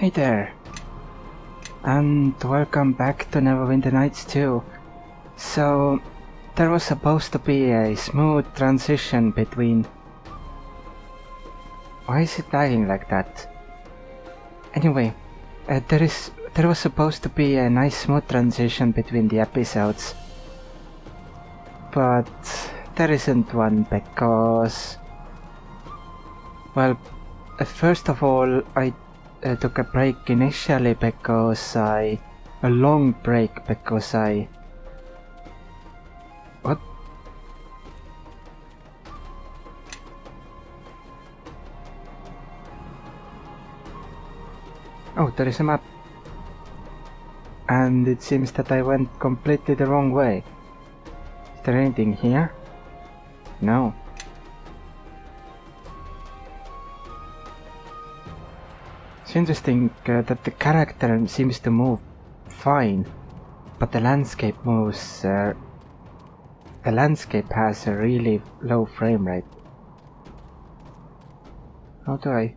Hey there, and welcome back to Neverwinter Nights 2. So, there was supposed to be a smooth transition between... Why is it lagging like that? Anyway, there was supposed to be a nice smooth transition between the episodes. But there isn't one because... Well, first of all, I took a break initially because a long break because What? Oh, there is a map. And it seems that I went completely the wrong way. Is there anything here? No. It's interesting that the character seems to move fine, but the landscape moves... the landscape has a really low frame rate. How do I...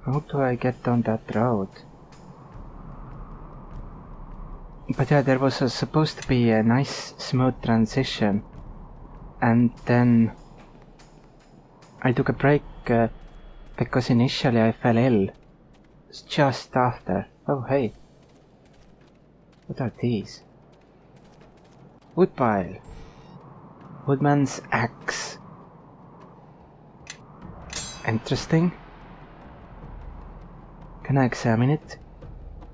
How do I get on that road? But yeah, there was supposed to be a nice smooth transition, and then I took a break because initially I fell ill. It's just after. Oh hey, what are these? Woodpile. Woodman's axe. Interesting. Can I examine it?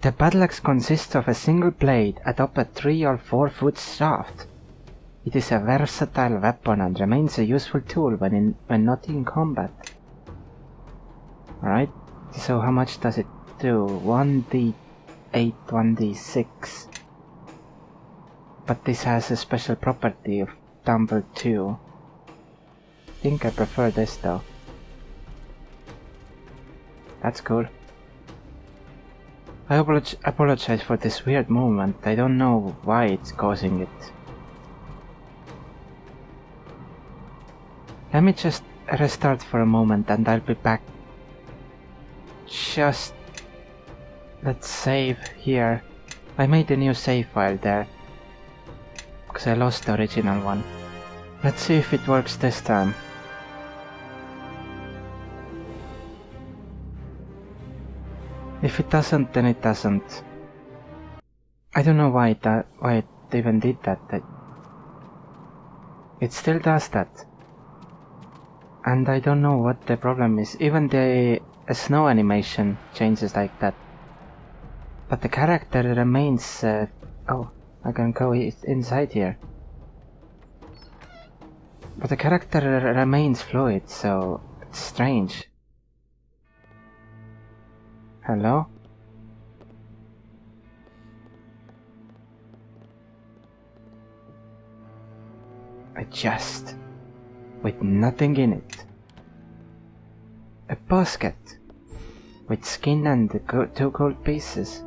The battleaxe consists of a single blade atop a 3 or 4 foot shaft. It is a versatile weapon and remains a useful tool when not in combat. Alright, so how much does it do? 1d8, 1d6. But this has a special property of tumble 2. I think I prefer this though. That's cool. I apologize for this weird movement. I don't know why it's causing it. Let me just restart for a moment and I'll be back. Just... let's save here. I made a new save file there, because I lost the original one. Let's see if it works this time. If it doesn't, then it doesn't. I don't know why it even did that. It still does that. And I don't know what the problem is. Even the snow animation changes like that. But the character remains... oh, I can go inside here. But the character remains fluid, so it's strange. Hello? A chest with nothing in it. A basket with skin and 2 gold pieces.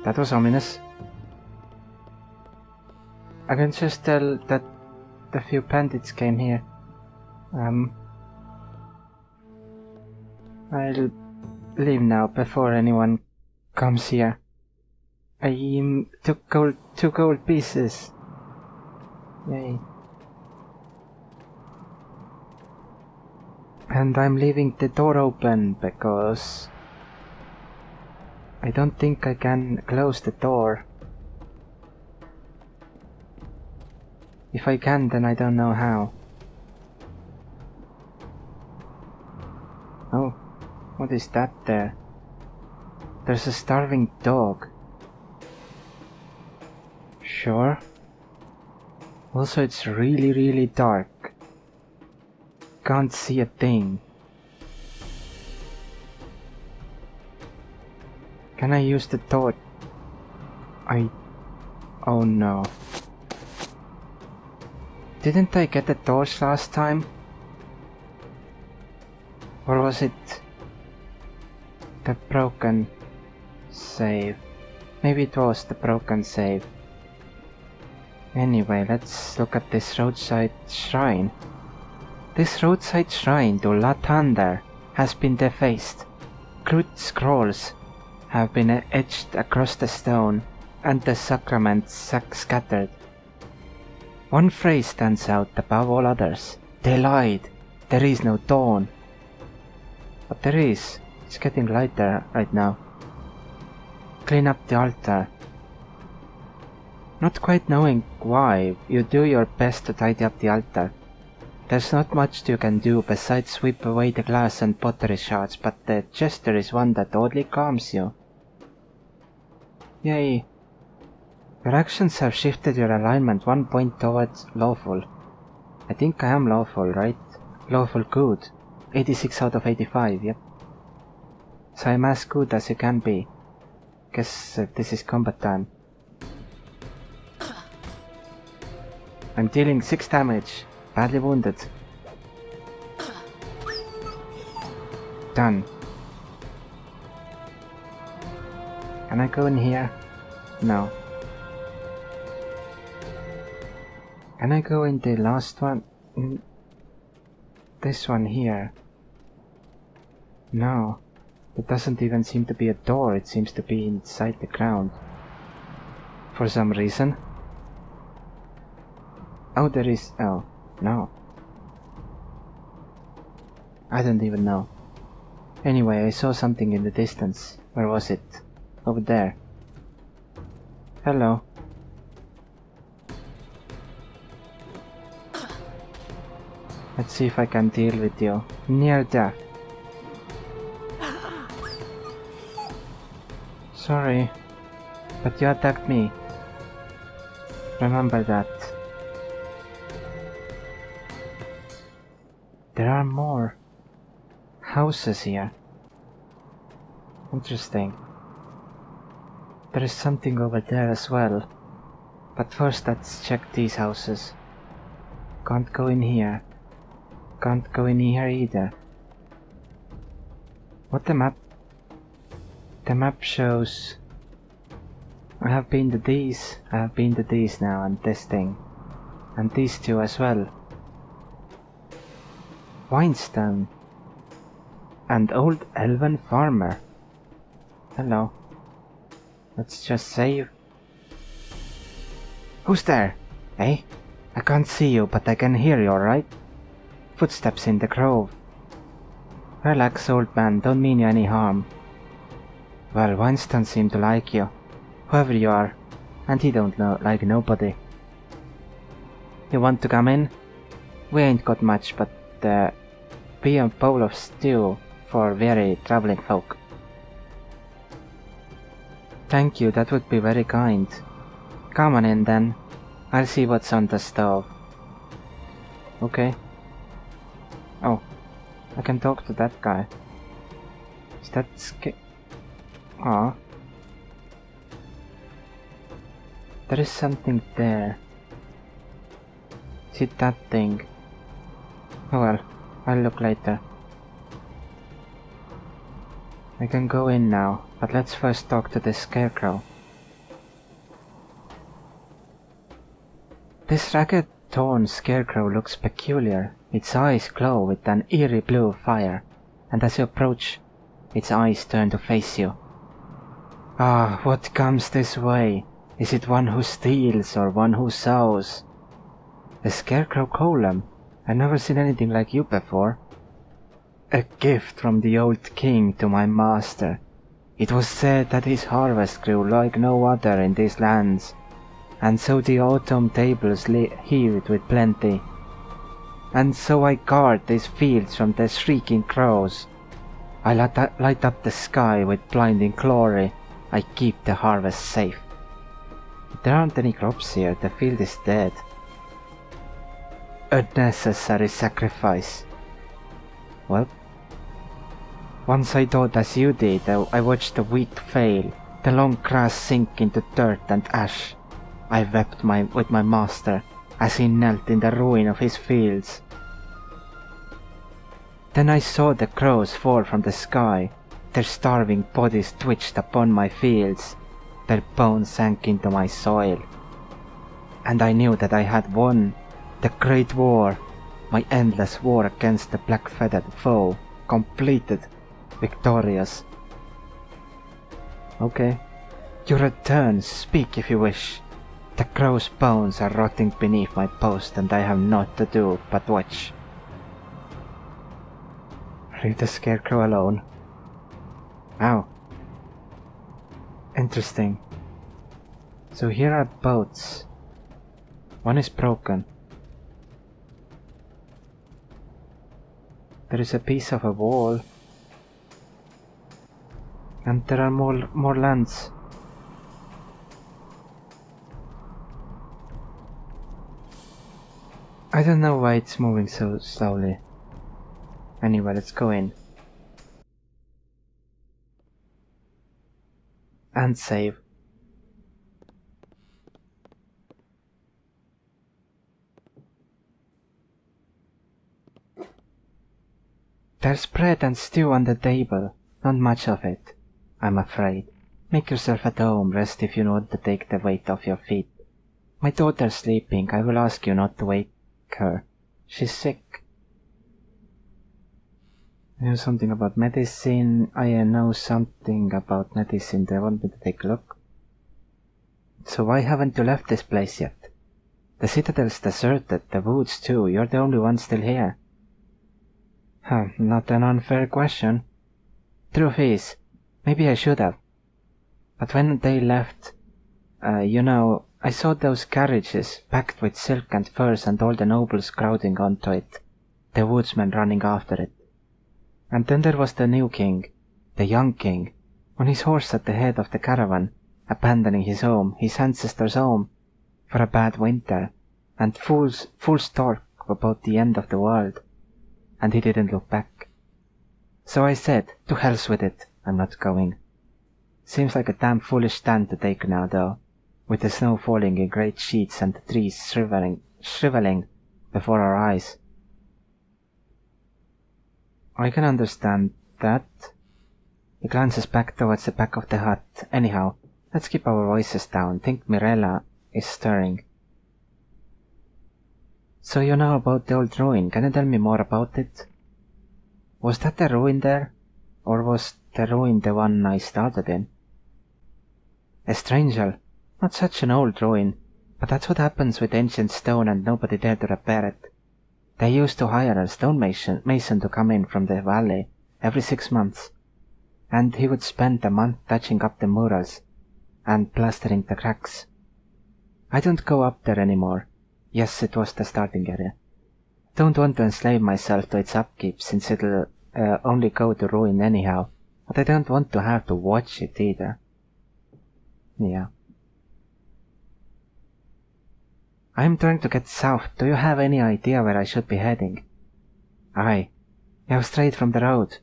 That was ominous. I can just tell that a few bandits came here. I'll leave now before anyone comes here. I took 2 gold pieces. Yay. And I'm leaving the door open because I don't think I can close the door. If I can, then I don't know how. Oh, what is that there? There's a starving dog. Sure. Also, it's really dark. Can't see a thing. Can I use the torch? Oh no. Didn't I get the torch last time? Or was it the broken save? Maybe it was the broken save. Anyway, let's look at this roadside shrine. This roadside shrine to Lathander has been defaced. Crude scrolls have been etched across the stone, and the sacraments scattered. One phrase stands out above all others. They lied. There is no dawn. But there is. It's getting lighter right now. Clean up the altar. Not quite knowing why, you do your best to tidy up the altar. There's not much you can do besides sweep away the glass and pottery shards, but the gesture is one that oddly calms you. Yay. Your actions have shifted your alignment 1 point towards lawful. I think I am lawful, right? Lawful good. 86 out of 85, yep. So I'm as good as you can be. Guess this is combat time. I'm dealing 6 damage. Badly wounded. Done. Can I go in here? No. Can I go in the last one? This one here? No. It doesn't even seem to be a door, it seems to be inside the ground. For some reason. Oh, there is... oh, no. I don't even know. Anyway, I saw something in the distance. Where was it? Over there. Hello. Let's see if I can deal with you. Near death. Sorry, but you attacked me. Remember that. There are more houses here. Interesting. There is something over there as well. But first let's check these houses. Can't go in here. Can't go in here either. What the map? The map shows... I have been to these. I have been to these now, and this thing. And these two as well. Winestone. And old elven farmer. Hello. Let's just save. Who's there? Eh? I can't see you, but I can hear you, alright? Footsteps in the grove. Relax, old man, don't mean you any harm. Well, Winston seemed to like you, whoever you are, and he don't like nobody. You want to come in? We ain't got much, but be a bowl of stew for weary traveling folk. Thank you, that would be very kind. Come on in then. I'll see what's on the stove. Okay. Oh, I can talk to that guy. Is that Aw. There is something there. Is it that thing? Oh well, I'll look later. I can go in now, but let's first talk to the scarecrow. This ragged, torn scarecrow looks peculiar. Its eyes glow with an eerie blue fire, and as you approach, its eyes turn to face you. Ah, what comes this way? Is it one who steals or one who sows? A scarecrow golem? I've never seen anything like you before. A gift from the old king to my master. It was said that his harvest grew like no other in these lands, and so the autumn tables heaved with plenty. And so I guard these fields from the shrieking crows. I light up the sky with blinding glory. I keep the harvest safe. But there aren't any crops here, the field is dead. A necessary sacrifice. Well, once I thought as you did, I watched the wheat fail, the long grass sink into dirt and ash. I wept with my master as he knelt in the ruin of his fields. Then I saw the crows fall from the sky. Their starving bodies twitched upon my fields. their bones sank into my soil. And I knew that I had won the great war, my endless war against the black-feathered foe, completed, victorious. Okay. You return, speak if you wish. The crow's bones are rotting beneath my post and I have naught to do but watch. Leave the scarecrow alone. Wow. Interesting. So here are boats. One is broken. There is a piece of a wall. And there are more lands. I don't know why it's moving so slowly. Anyway, let's go in. And save. There's bread and stew on the table. Not much of it, I'm afraid. Make yourself at home, rest if you want to take the weight off your feet. My daughter's sleeping, I will ask you not to wake her. She's sick. I know something about medicine. I know something about medicine. Do you want me to take a look? So why haven't you left this place yet? The citadel's deserted, the woods too. You're the only one still here. Not an unfair question. Truth is, maybe I should have. But when they left, I saw those carriages packed with silk and furs and all the nobles crowding onto it, the woodsmen running after it. And then there was the new king, the young king, on his horse at the head of the caravan, abandoning his home, his ancestors' home, for a bad winter, and full talk about the end of the world. And he didn't look back. So I said, to hell's with it, I'm not going. Seems like a damn foolish stand to take now, though, with the snow falling in great sheets and the trees shriveling before our eyes. I can understand that. He glances back towards the back of the hut. Anyhow, let's keep our voices down. Think Mirella is stirring. So you know about the old ruin. Can you tell me more about it? Was that the ruin there? Or was the ruin the one I started in? A stranger. Not such an old ruin. But that's what happens with ancient stone and nobody dared to repair it. They used to hire a stone mason to come in from the valley every 6 months. And he would spend a month touching up the murals and plastering the cracks. I don't go up there anymore. Yes, it was the starting area. Don't want to enslave myself to its upkeep since it'll only go to ruin anyhow, but I don't want to have to watch it either. Yeah. I'm trying to get south. Do you have any idea where I should be heading? Aye. You have strayed from the road.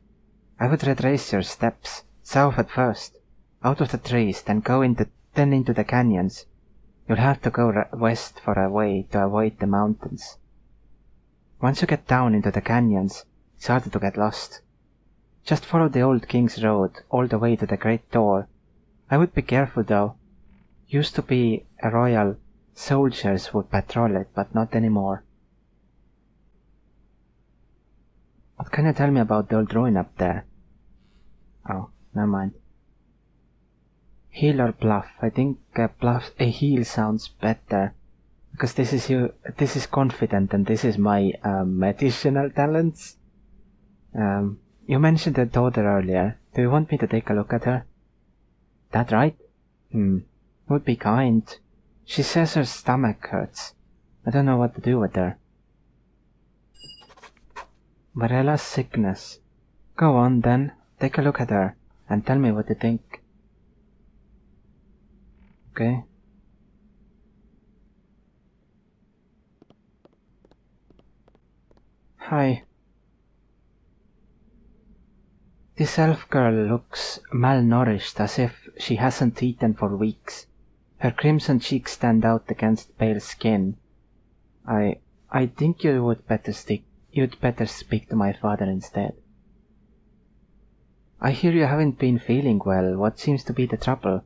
I would retrace your steps, south at first, out of the trees, then into the canyons. You'll have to go west for a way to avoid the mountains. Once you get down into the canyons, it's harder to get lost. Just follow the old King's Road all the way to the Great Door. I would be careful though. Used to be a royal soldiers would patrol it, but not anymore. What can you tell me about the old ruin up there? Oh, never mind. Heal or bluff? I think a heal sounds better. Because this is confident and this is my medicinal talents. You mentioned the daughter earlier. Do you want me to take a look at her? That right? Would be kind. She says her stomach hurts. I don't know what to do with her. Varella's sickness. Go on then, take a look at her and tell me what you think. Okay. Hi. This elf girl looks malnourished, as if she hasn't eaten for weeks. Her crimson cheeks stand out against pale skin. I think you'd better speak to my father instead. I hear you haven't been feeling well. What seems to be the trouble?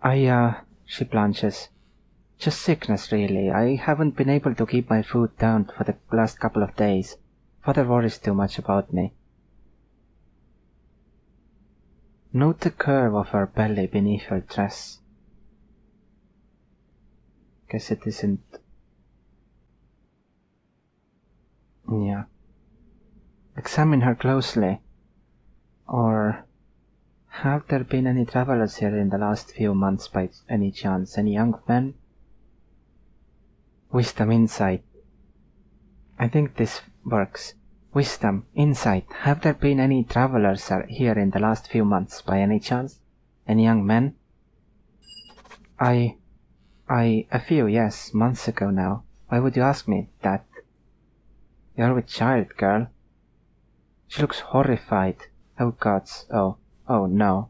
She blanches. Just sickness, really. I haven't been able to keep my food down for the last couple of days. Father worries too much about me. Note the curve of her belly beneath her dress. Guess it isn't... Yeah. Examine her closely. Or... have there been any travelers here in the last few months by any chance? Any young men? Wisdom, insight. I think this works. Wisdom, insight. Have there been any travelers here in the last few months by any chance? Any young men? A few, yes, months ago now. Why would you ask me that? You're with child, girl. She looks horrified. Oh gods, oh no.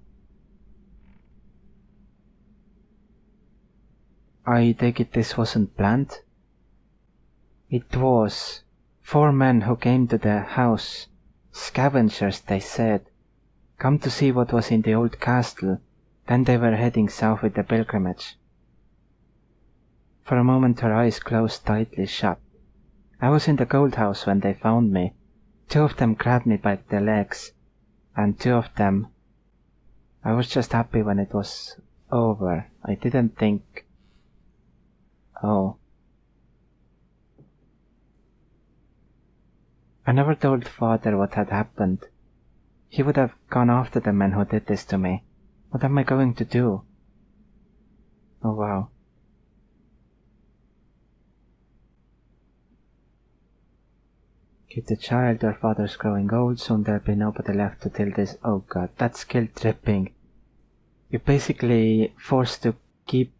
I take it this wasn't planned? It was. 4 men who came to the house. Scavengers, they said. Come to see what was in the old castle. Then they were heading south with the pilgrimage. For a moment her eyes closed tightly shut. I was in the gold house when they found me. 2 of them grabbed me by the legs. And 2 of them... I was just happy when it was over. I didn't think... Oh. I never told Father what had happened. He would have gone after the men who did this to me. What am I going to do? Oh wow. Keep the child, your father's growing old, soon there'll be nobody left to till this. Oh god, that's guilt tripping. You're basically forced to keep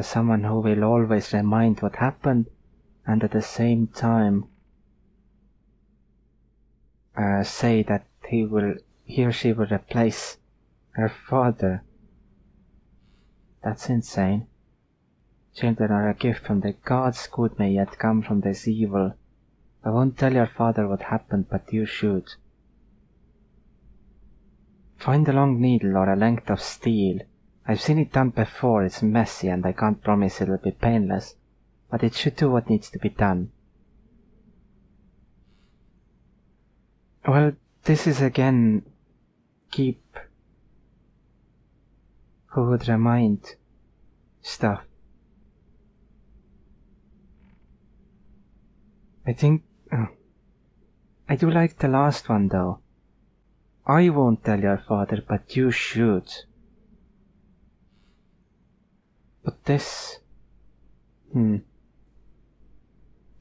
someone who will always remind what happened, and at the same time say that he or she will replace her father. That's insane. Children are a gift from the gods, good may yet come from this evil. I won't tell your father what happened, but you should. Find a long needle or a length of steel. I've seen it done before, it's messy and I can't promise it'll be painless, but it should do what needs to be done. Well, this is again keep who would remind stuff. I think I do like the last one though. I won't tell your father, but you should. But this... I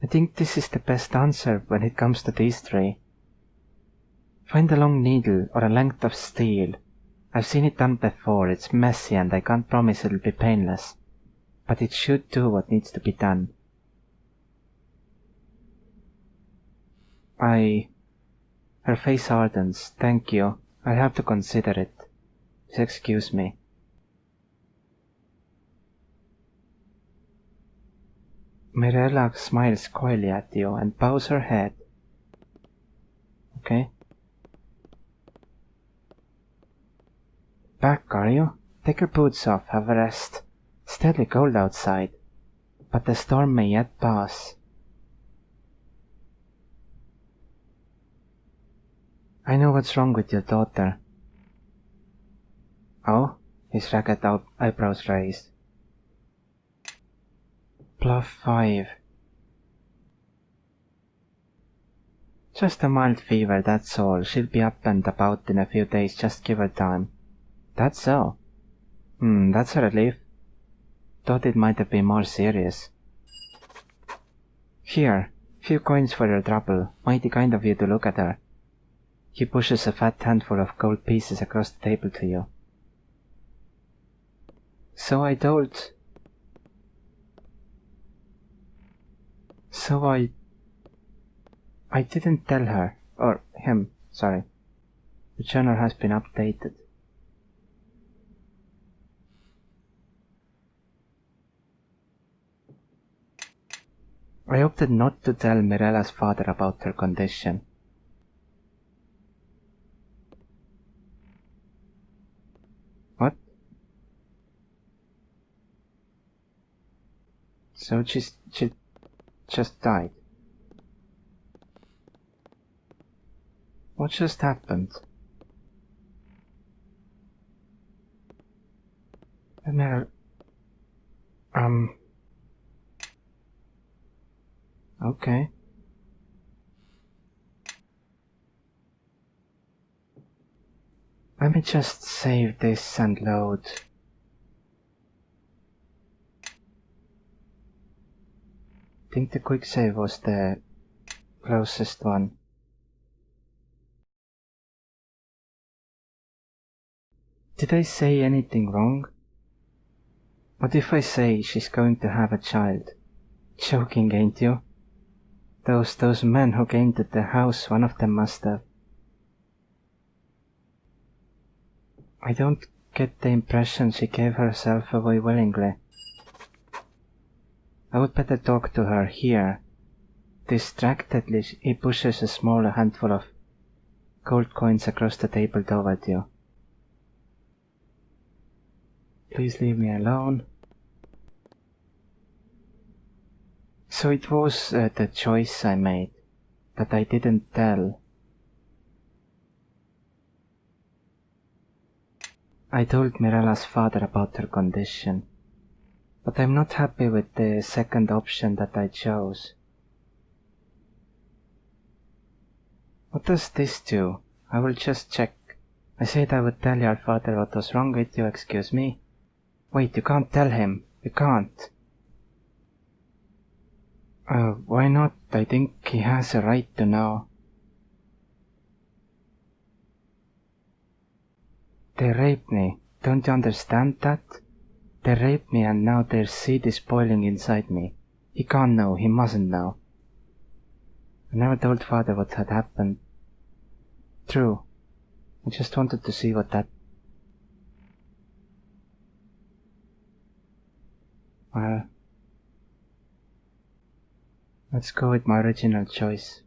think this is the best answer when it comes to these 3. Find a long needle or a length of steel. I've seen it done before, it's messy and I can't promise it'll be painless. But it should do what needs to be done. Her face hardens. Thank you. I'll have to consider it. Please excuse me. Mirella smiles coyly at you and bows her head. Okay. Back, are you? Take your boots off, have a rest. It's deadly cold outside, but the storm may yet pass. I know what's wrong with your daughter. Oh? His ragged eyebrows raised. +5. Just a mild fever, that's all. She'll be up and about in a few days, just give her time. That's so. That's a relief. Thought it might have been more serious. Here, few coins for your trouble. Mighty kind of you to look at her. He pushes a fat handful of gold pieces across the table to you. So I didn't tell her, or him, sorry. The journal has been updated. I opted not to tell Mirella's father about her condition. What? So she just died. What just happened? Okay. Let me just save this and load. I think the quick save was the closest one. Did I say anything wrong? What if I say she's going to have a child? Joking, ain't you? Those men who came to the house, one of them must have. I don't get the impression she gave herself away willingly. I would better talk to her here. Distractedly, he pushes a small handful of gold coins across the table toward you. Please leave me alone. So it was the choice I made, that I didn't tell. I told Mirella's father about her condition, but I'm not happy with the second option that I chose. What does this do? I will just check. I said I would tell your father what was wrong with you, excuse me. Wait, you can't tell him. You can't. Why not? I think he has a right to know. They raped me. Don't you understand that? They raped me and now their seed is boiling inside me. He can't know. He mustn't know. I never told father what had happened. True. I just wanted to see what that... Well... Let's go with my original choice.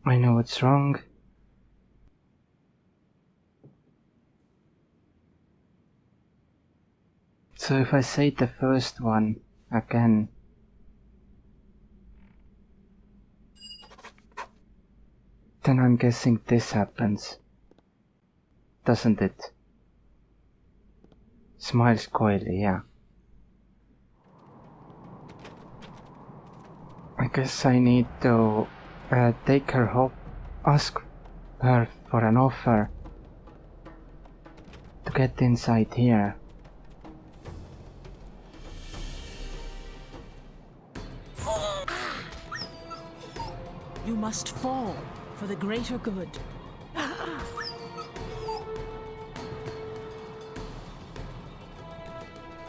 I know what's wrong. So if I say the first one again... Then I'm guessing this happens. Doesn't it? Smiles coyly, yeah. I guess I need to take her home, ask her for an offer to get inside here. You must fall for the greater good.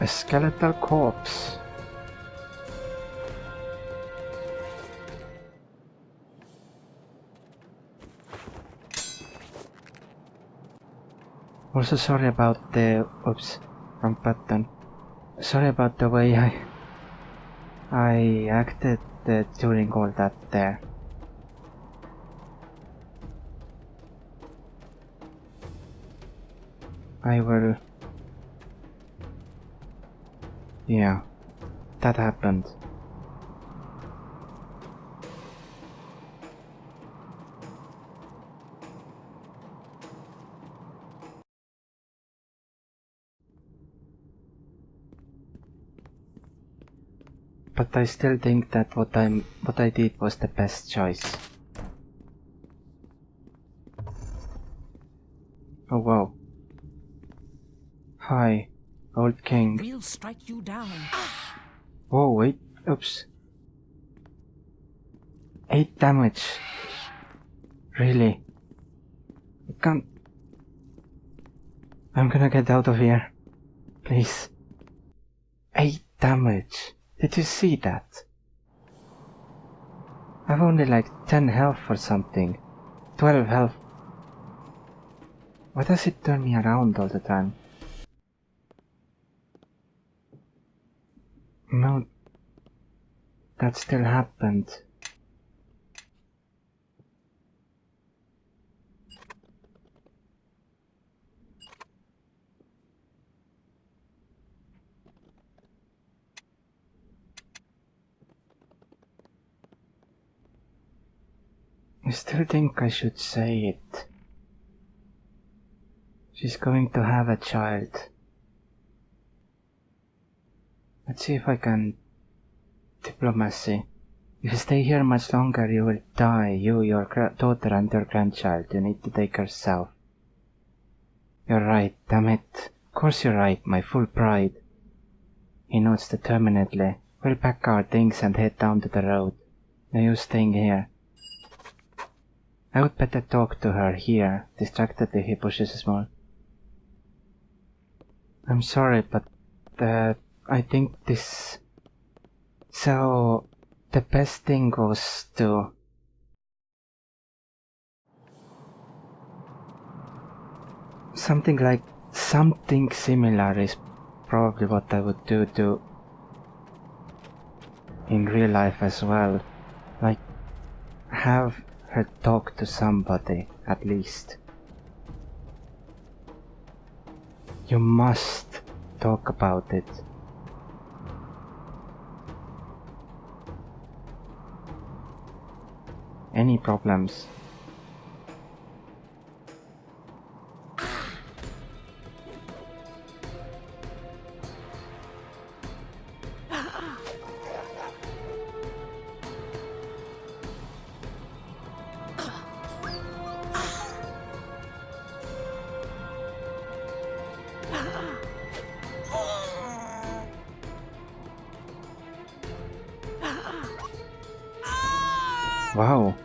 A skeletal corpse. Also sorry about the... Oops, wrong button. Sorry about the way I acted during all that there. I will... Yeah, that happened. But I still think that what I did was the best choice. Oh wow. Hi, old king. We'll strike you down. Whoa, wait, oops. 8 damage. Really? I can't... I'm gonna get out of here. Please. 8 damage. Did you see that? I've only like 10 health or something. 12 health. Why does it turn me around all the time? No. That still happened. I still think I should say it. She's going to have a child. Let's see if I can... Diplomacy. If you stay here much longer, you will die. You, your daughter and your grandchild. You need to take her south. You're right, damn it. Of course you're right, my full pride. He nods determinedly. We'll pack our things and head down to the road. No use staying here. I would better talk to her here. Distractedly, he pushes a small. I'm sorry, but I think this... So, the best thing was to... Something similar is probably what I would do to... in real life as well. Like, have her talk to somebody, at least. You must talk about it. Any problems? Wow.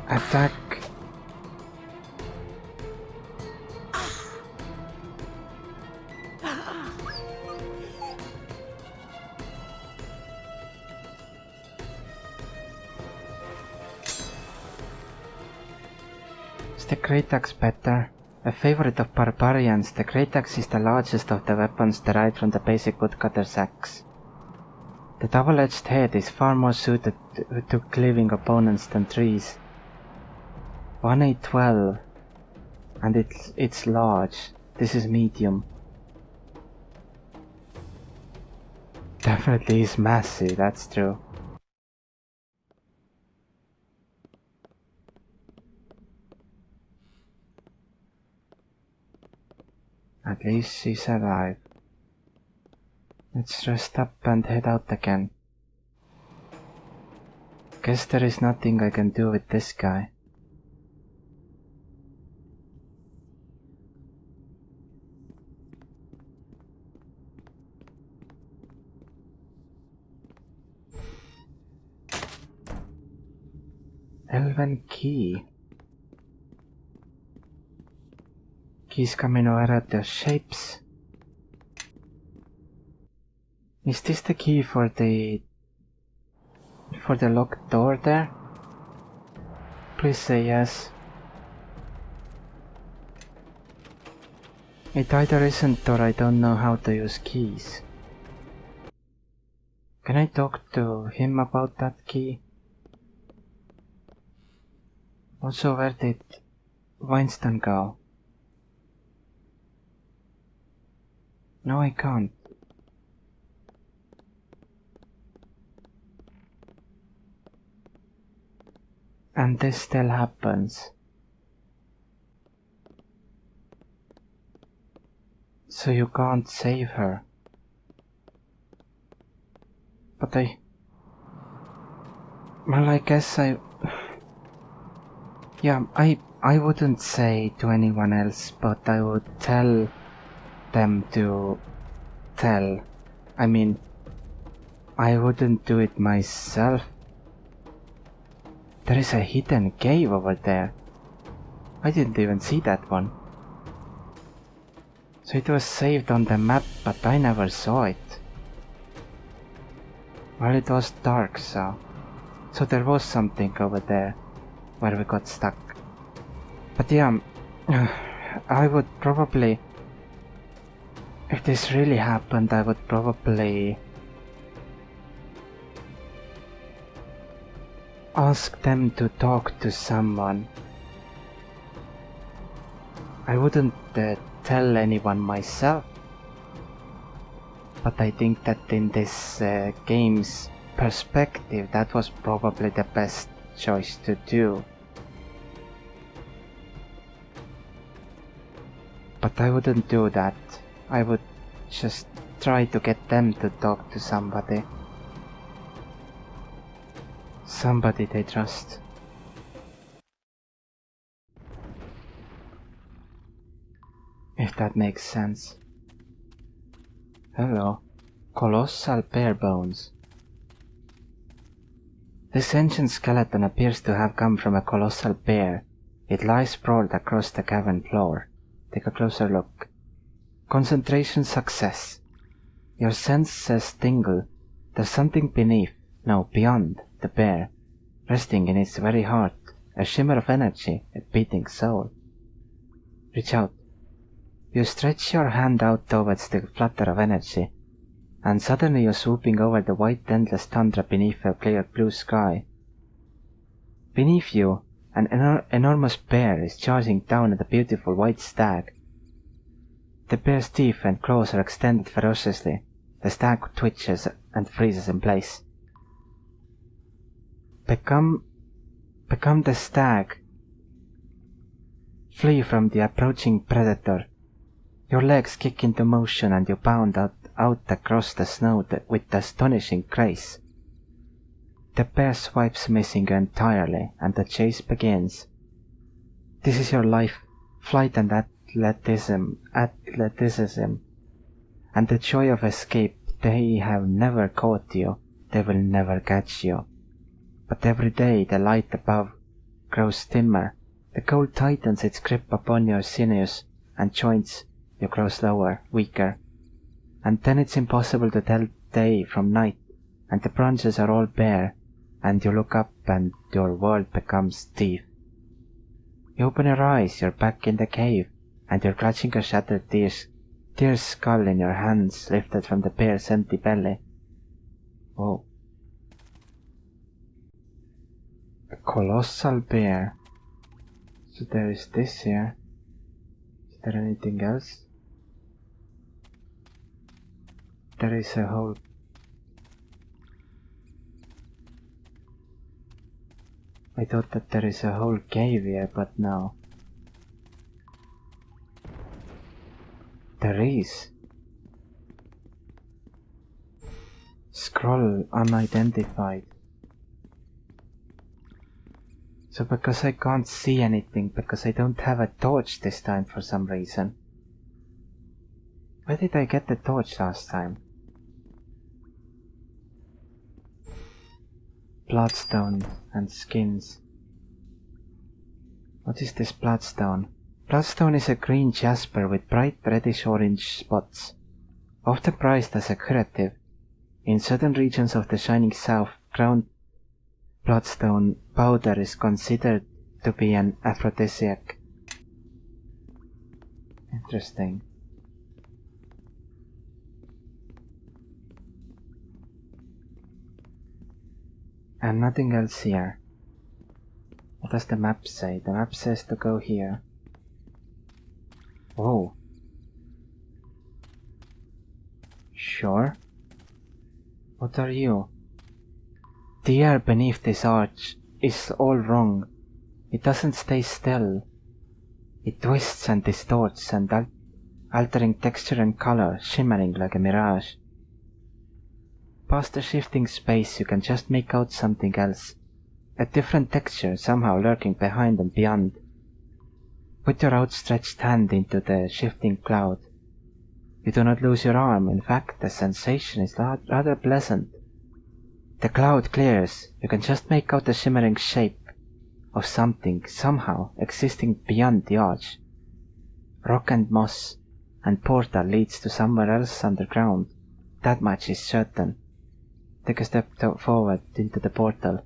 Attack. Is the great axe better? A favorite of barbarians, the great axe is the largest of the weapons derived from the basic woodcutter's axe. The double-edged head is far more suited to cleaving opponents than trees. 1A12, and it's large. This is medium. Definitely is massive, that's true. At least she's alive. Let's rest up and head out again. Guess there is nothing I can do with this guy. Elven key. Keys come in a variety of shapes. Is this the key for the locked door there? Please say yes. It either isn't or I don't know how to use keys. Can I talk to him about that key? Also, where did Winston go? No, I can't. And this still happens. So you can't save her. But well, I guess yeah, I wouldn't say to anyone else, but I would tell them to tell. I mean, I wouldn't do it myself. There is a hidden cave over there. I didn't even see that one. So it was saved on the map, but I never saw it. Well, it was dark, so there was something over there where we got stuck. But yeah, I would probably If this really happened, I would probably ask them to talk to someone. I wouldn't tell anyone myself, but I think that in this game's perspective, that was probably the best choice to do. But I wouldn't do that. I would just try to get them to talk to somebody. Somebody they trust. If that makes sense. Hello. Colossal bear bones. This ancient skeleton appears to have come from a colossal bear. It lies sprawled across the cavern floor. Take a closer look. Concentration success. Your senses tingle. There's something beneath, no, beyond, the bear, resting in its very heart, a shimmer of energy, a beating soul. Reach out. You stretch your hand out towards the flutter of energy, and suddenly you're swooping over the white endless tundra beneath a clear blue sky. Beneath you, an enormous bear is charging down at a beautiful white stag. The bear's teeth and claws are extended ferociously. The stag twitches and freezes in place. Become the stag. Flee from the approaching predator. Your legs kick into motion and you bound out across the snow with astonishing grace. The bear swipes missing you entirely and the chase begins. This is your life, flight and athleticism, and the joy of escape. They have never caught you, they will never catch you. But every day the light above grows dimmer, the cold tightens its grip upon your sinews and joints. You grow slower, weaker, and then it's impossible to tell day from night, and the branches are all bare, and you look up and your world becomes deep. You open your eyes, you're back in the cave, and you're clutching a shattered deer's skull in your hands lifted from the bear's empty belly. Oh. A colossal bear. So there is this here. Is there anything else? There is a whole... I thought that there is a whole cave here, but no. There is. Scroll unidentified. So because I can't see anything, because I don't have a torch this time for some reason. Where did I get the torch last time? Bloodstone and skins. What is this bloodstone? Bloodstone is a green jasper with bright reddish-orange spots, often prized as a curative. In certain regions of the shining south, ground bloodstone powder is considered to be an aphrodisiac. Interesting. And nothing else here. What does the map say? The map says to go here. Oh. Sure. What are you? The air beneath this arch is all wrong. It doesn't stay still. It twists and distorts and altering texture and color, shimmering like a mirage. Past the shifting space you can just make out something else. A different texture somehow lurking behind and beyond. Put your outstretched hand into the shifting cloud. You do not lose your arm, in fact the sensation is rather pleasant. The cloud clears, you can just make out the shimmering shape of something somehow existing beyond the arch. Rock and moss, and portal leads to somewhere else underground. That much is certain. Take a step forward into the portal.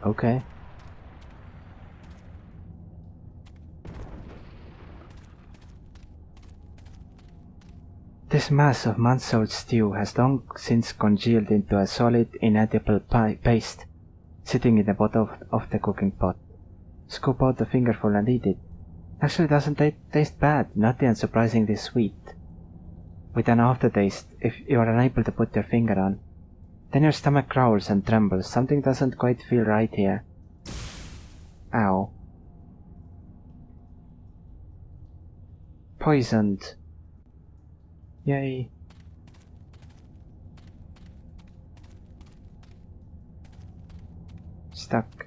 Okay. This mass of months-old stew has long since congealed into a solid, inedible paste, sitting in the bottom of the cooking pot. Scoop out a fingerful and eat it. Actually doesn't taste bad, nutty and surprisingly sweet. With an aftertaste, if you are unable to put your finger on. Then your stomach growls and trembles. Something doesn't quite feel right here. Ow. Poisoned. Yay. Stuck.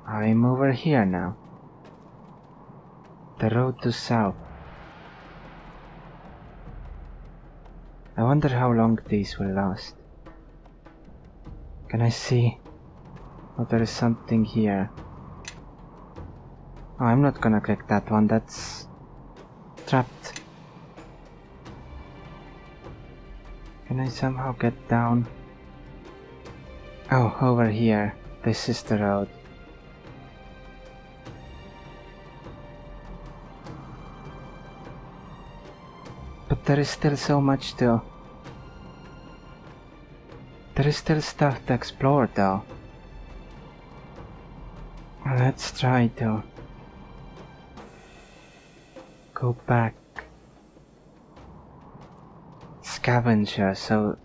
I'm over here now. The road to south. I wonder how long these will last. Can I see? Oh, there is something here. Oh, I'm not gonna click that one, that's trapped. Can I somehow get down? Oh, over here. This is the road. But there is still so much to... There is still stuff to explore though. Let's try to... go back. Scavenger, so...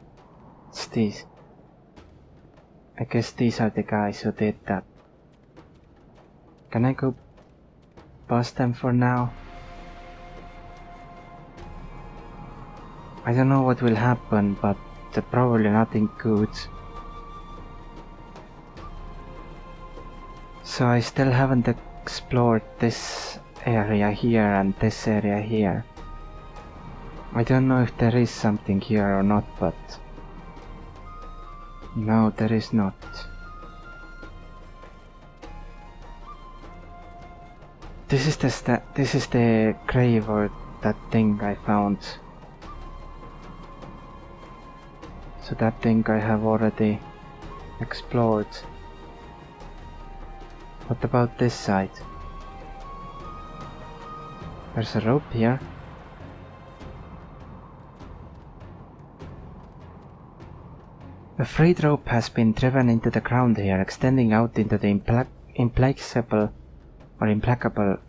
it's these. I guess these are the guys who did that. Can I go past them for now? I don't know what will happen, but probably nothing good. So I still haven't explored this area here and this area here. I don't know if there is something here or not, but... no, there is not. This is the grave or that thing I found. So that thing I have already explored. What about this side? There's a rope here. A frayed rope has been driven into the ground here, extending out into the implacable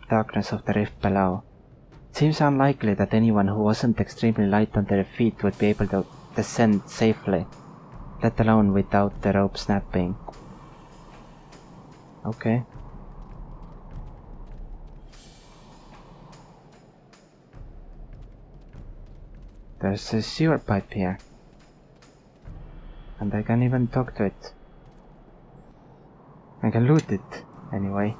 darkness of the rift below. It seems unlikely that anyone who wasn't extremely light on their feet would be able to descend safely, let alone without the rope snapping. Okay. There's a sewer pipe here. And I can even talk to it. I can loot it, anyway.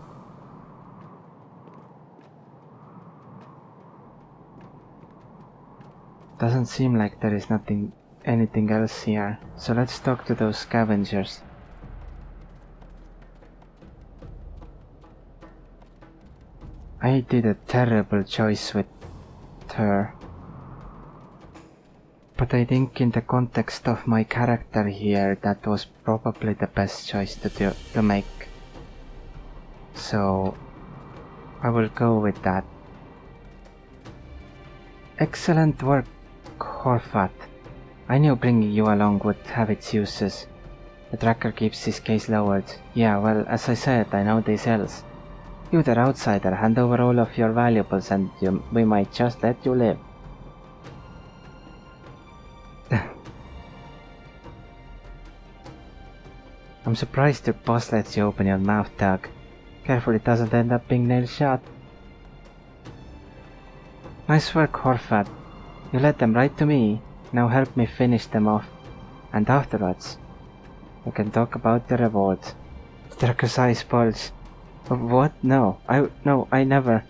Doesn't seem like there is anything else here, so let's talk to those scavengers. I did a terrible choice with her. But I think in the context of my character here, that was probably the best choice to make. So, I will go with that. Excellent work, Horfat. I knew bringing you along would have its uses. The tracker keeps his gaze lowered. Yeah, well, as I said, I know these hells. You, the outsider, hand over all of your valuables and we might just let you live. I'm surprised your boss lets you open your mouth, Doug. Careful it doesn't end up being nailed shut. Nice work, Horfat. You led them right to me. Now help me finish them off. And afterwards, we can talk about the reward. The tracker's eyes bulge. What? No, I never.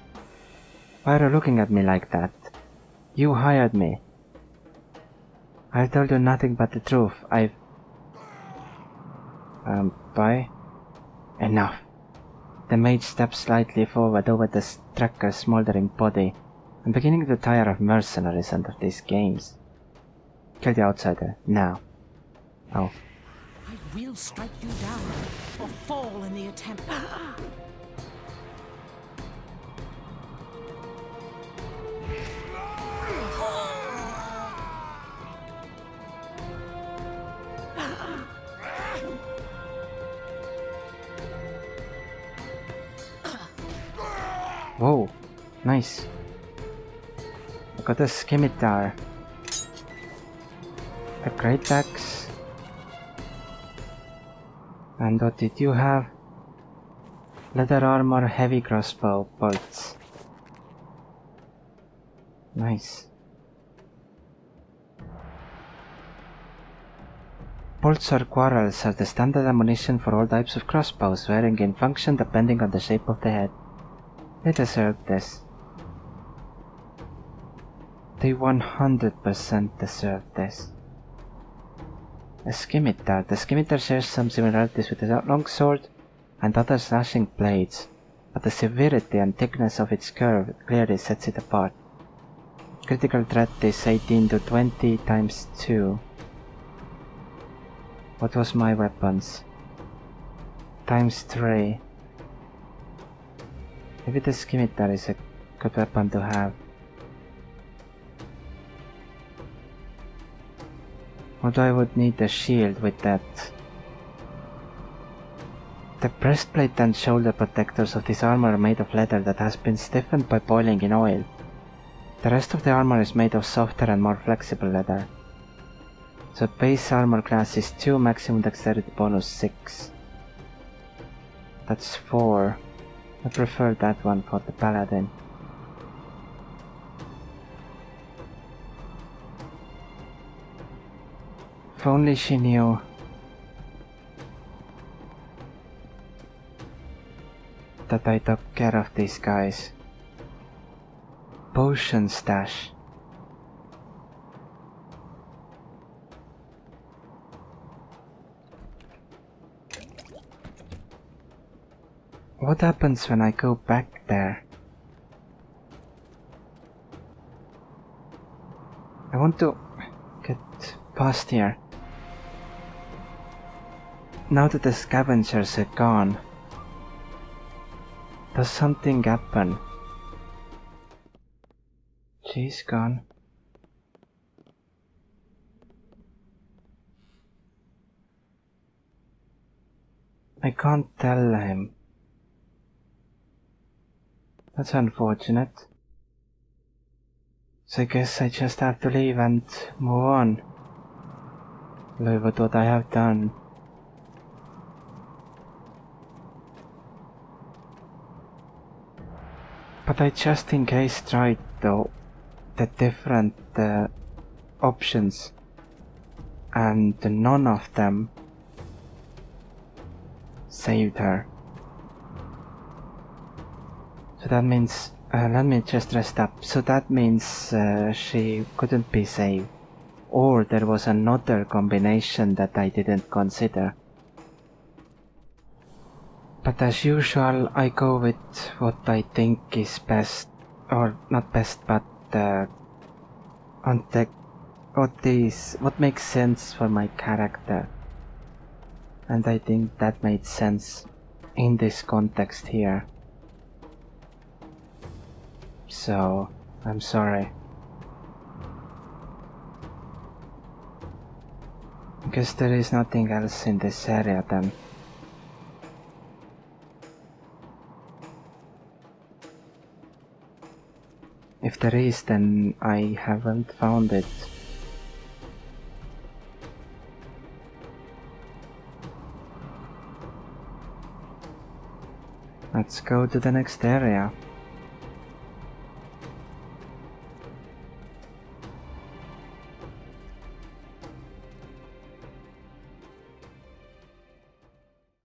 Why are you looking at me like that? You hired me. I've told you nothing but the truth. Bye? Enough. The mage steps slightly forward over the tracker's smoldering body. I'm beginning to tire of mercenaries under these games. Kill the outsider, now. Oh. I will strike you down, or fall in the attempt. nice. I got a scimitar. A great axe. And what did you have? Leather armor, heavy crossbow, bolts. Nice. Bolts or quarrels are the standard ammunition for all types of crossbows, varying in function depending on the shape of the head. They deserve this. They 100% deserve this. A scimitar. The scimitar shares some similarities with the longsword and other slashing blades, but the severity and thickness of its curve clearly sets it apart. Critical threat is 18 to 20 times 2. What was my weapons? Times 3. Maybe the scimitar is a good weapon to have. Although I would need a shield with that. The breastplate and shoulder protectors of this armor are made of leather that has been stiffened by boiling in oil. The rest of the armor is made of softer and more flexible leather. So base armor class is 2, maximum dexterity bonus 6. That's 4. I prefer that one for the paladin. If only she knew. That I took care of these guys. Potion stash. What happens when I go back there? I want to get past here. Now that the scavengers are gone, does something happen? She's gone. I can't tell him. That's unfortunate. So I guess I just have to leave and move on. Look at what I have done. But I just in case tried though the different options, and none of them saved her. So that means, let me just rest up. So that means she couldn't be saved. Or there was another combination that I didn't consider. But as usual, I go with what I think is best, or not best, but what makes sense for my character. And I think that made sense in this context here. So, I'm sorry. I guess there is nothing else in this area then. If there is, then I haven't found it. Let's go to the next area.